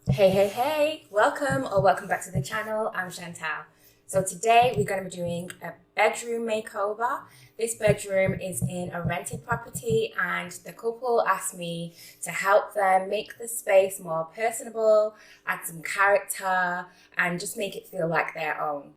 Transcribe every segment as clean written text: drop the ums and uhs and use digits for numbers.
Hey, welcome back to the channel. I'm Chantelle. So today we're going to be doing a bedroom makeover. This bedroom is in a rented property and the couple asked me to help them make the space more personable, add some character and just make it feel like their own.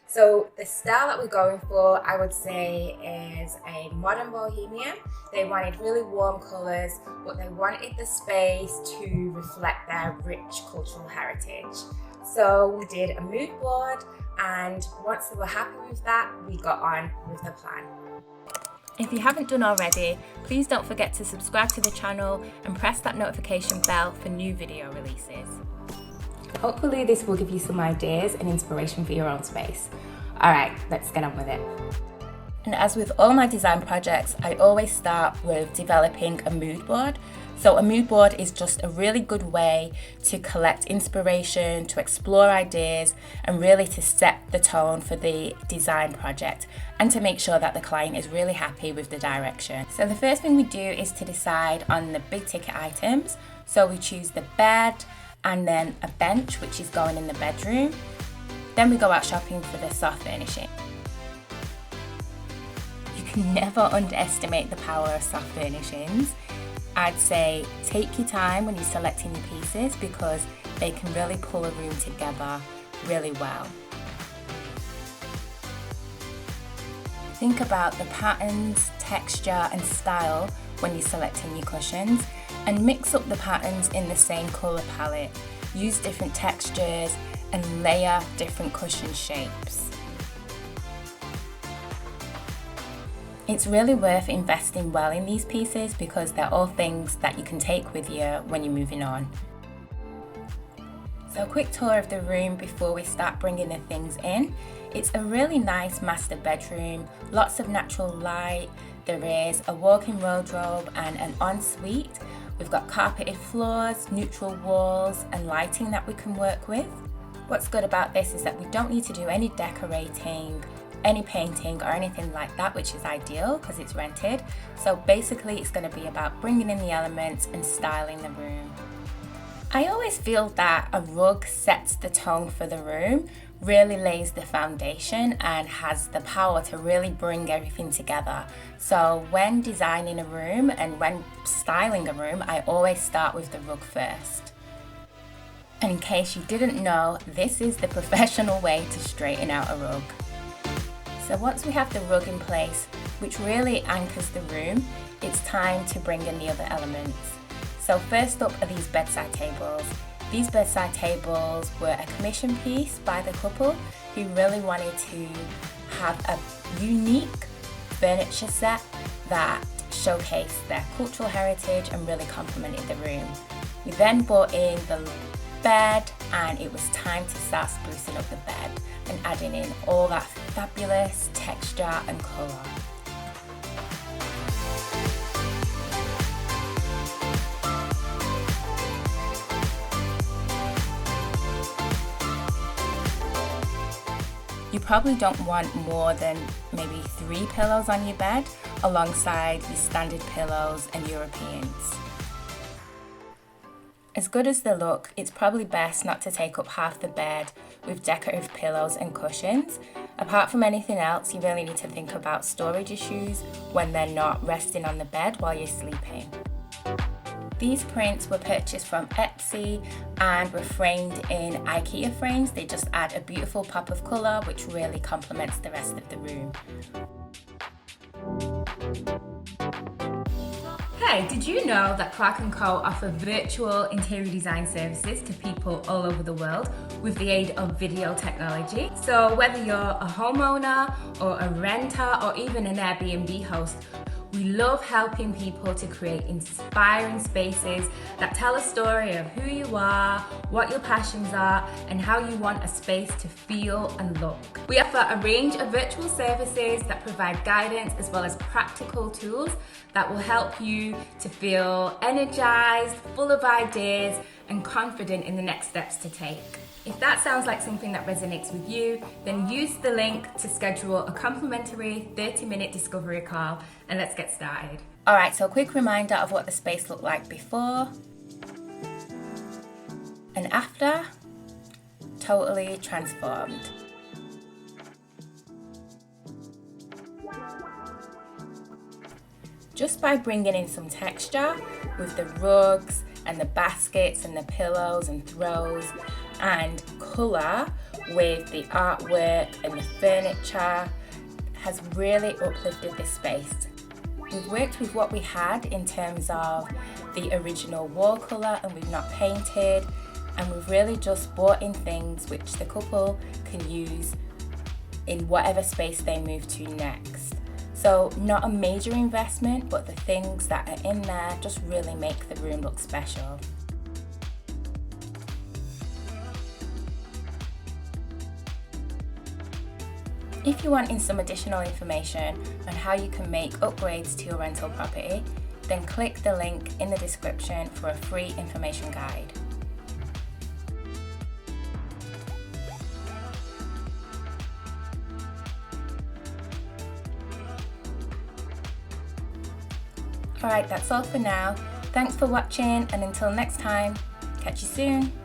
So the style that we're going for, I would say, is a modern bohemian. They wanted really warm colours, but they wanted the space to reflect their rich cultural heritage. So we did a mood board, and once they were happy with that, we got on with the plan. If you haven't done already, please don't forget to subscribe to the channel and press that notification bell for new video releases. Hopefully this will give you some ideas and inspiration for your own space. All right, let's get on with it. And as with all my design projects, I always start with developing a mood board. So a mood board is just a really good way to collect inspiration, to explore ideas, and really to set the tone for the design project and to make sure that the client is really happy with the direction. So the first thing we do is to decide on the big ticket items. So we choose the bed, and then a bench, which is going in the bedroom. Then we go out shopping for the soft furnishing. You can never underestimate the power of soft furnishings. I'd say take your time when you're selecting your pieces because they can really pull a room together really well. Think about the patterns, texture and style when you're selecting your cushions, and mix up the patterns in the same colour palette. Use different textures and layer different cushion shapes. It's really worth investing well in these pieces because they're all things that you can take with you when you're moving on. So a quick tour of the room before we start bringing the things in. It's a really nice master bedroom, lots of natural light. There is a walk-in wardrobe and an ensuite. We've got carpeted floors, neutral walls and lighting that we can work with. What's good about this is that we don't need to do any decorating, any painting or anything like that, which is ideal because it's rented. So basically it's going to be about bringing in the elements and styling the room. I always feel that a rug sets the tone for the room, really lays the foundation and has the power to really bring everything together. So when designing a room and when styling a room, I always start with the rug first. And in case you didn't know, this is the professional way to straighten out a rug. So once we have the rug in place, which really anchors the room, it's time to bring in the other elements. So first up are these bedside tables. These bedside tables were a commission piece by the couple who really wanted to have a unique furniture set that showcased their cultural heritage and really complemented the room. We then brought in the bed and it was time to start sprucing up the bed and adding in all that fabulous texture and colour. You probably don't want more than maybe 3 pillows on your bed alongside your standard pillows and Europeans. As good as they look, it's probably best not to take up half the bed with decorative pillows and cushions. Apart from anything else, you really need to think about storage issues when they're not resting on the bed while you're sleeping. These prints were purchased from Etsy and were framed in IKEA frames. They just add a beautiful pop of colour which really complements the rest of the room. Hey, did you know that Clarke and Co offer virtual interior design services to people all over the world with the aid of video technology? So whether you're a homeowner or a renter or even an Airbnb host, we love helping people to create inspiring spaces that tell a story of who you are, what your passions are, and how you want a space to feel and look. We offer a range of virtual services that provide guidance as well as practical tools that will help you to feel energized, full of ideas, and confident in the next steps to take. If that sounds like something that resonates with you, then use the link to schedule a complimentary 30-minute discovery call, and let's get started. Alright, so a quick reminder of what the space looked like before and after. Totally transformed. Just by bringing in some texture with the rugs and the baskets and the pillows and throws, and colour with the artwork and the furniture, has really uplifted this space. We've worked with what we had in terms of the original wall colour, and we've not painted, and we've really just brought in things which the couple can use in whatever space they move to next. So not a major investment, but the things that are in there just really make the room look special. If you're wanting some additional information on how you can make upgrades to your rental property, then click the link in the description for a free information guide. Alright, that's all for now. Thanks for watching, and until next time, catch you soon.